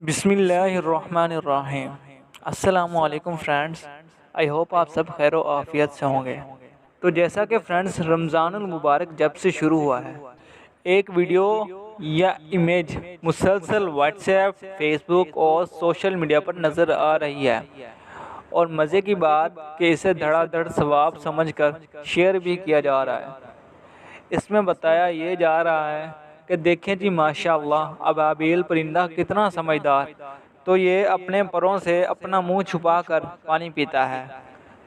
बिस्मिल्लाहिर्रहमानिर्रहीम। अस्सलामुअलैकुम friends, I hope आप सब खैर आफियत से होंगे। तो जैसा कि फ्रेंड्स रमज़ानुल मुबारक जब से शुरू हुआ है, एक वीडियो या इमेज मुसलसल व्हाट्सएप, फेसबुक और सोशल मीडिया पर नज़र आ रही है। और मज़े की बात कि इसे धड़ाधड़ सवाब समझकर शेयर भी किया जा रहा है। इसमें बताया ये जा रहा है कि देखें जी माशाअल्लाह, अबाबील परिंदा कितना समझदार। तो ये अपने परों से अपना मुंह छुपाकर पानी पीता है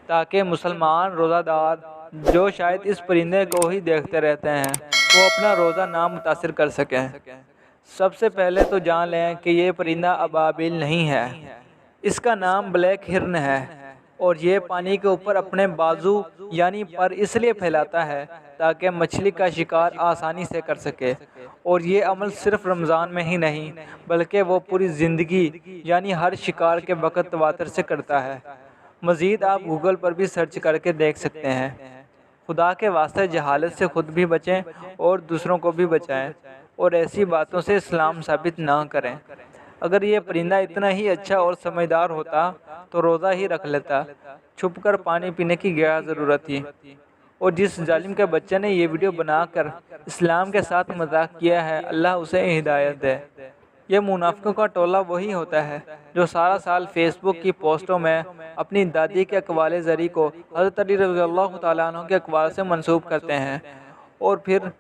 ताकि मुसलमान रोज़ादार जो शायद इस परिंदे को ही देखते रहते हैं वो अपना रोज़ा ना मुतासिर कर सकें। सबसे पहले तो जान लें कि ये परिंदा अबाबील नहीं है, इसका नाम ब्लैक हिरन है। और ये पानी के ऊपर अपने बाजू यानी पर इसलिए फैलाता है ताकि मछली का शिकार आसानी से कर सके। और ये अमल सिर्फ रमज़ान में ही नहीं बल्कि वो पूरी ज़िंदगी यानी हर शिकार के वक़्त तवातर से करता है। मज़ीद आप गूगल पर भी सर्च करके देख सकते हैं। खुदा के वास्ते जहालत से खुद भी बचें और दूसरों को भी बचाएं और ऐसी बातों से इस्लाम साबित ना करें। अगर ये परिंदा इतना ही अच्छा और समझदार होता तो रोज़ा ही रख लेता, छुपकर पानी पीने की क्या ज़रूरत थी। और जिस जालिम के बच्चे ने ये वीडियो बनाकर इस्लाम के साथ मजाक किया है, अल्लाह उसे हिदायत दे। ये मुनाफिकों का टोला वही होता है जो सारा साल फेसबुक की पोस्टों में अपनी दादी के अक़वाले ज़री को हज़रत अली रज़ियल्लाहु ताला अन्हु के अक़वाल से मंसूब करते हैं और फिर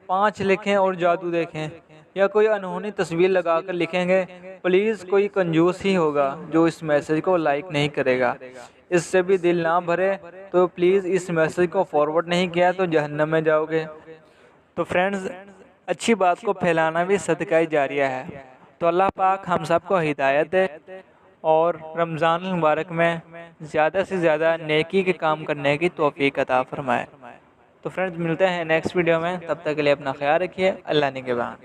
5 लिखें और जादू देखें, या कोई अनहोनी तस्वीर लगाकर लिखेंगे। प्लीज़ कोई कंजूस ही होगा जो इस मैसेज को लाइक नहीं करेगा। इससे भी दिल ना भरे तो प्लीज़ इस मैसेज को फॉरवर्ड नहीं किया तो जहन्नम में जाओगे। तो फ्रेंड्स, अच्छी बात को फैलाना भी सदका जारिया है। तो अल्लाह पाक हम सबको हिदायत दे और रमज़ान मुबारक में ज़्यादा से ज़्यादा नेकी के काम करने की तौफीक अता फरमाए। तो फ्रेंड्स, मिलते हैं नेक्स्ट वीडियो में, तब तक के लिए अपना ख्याल रखिए। अल्लाह निगहबान।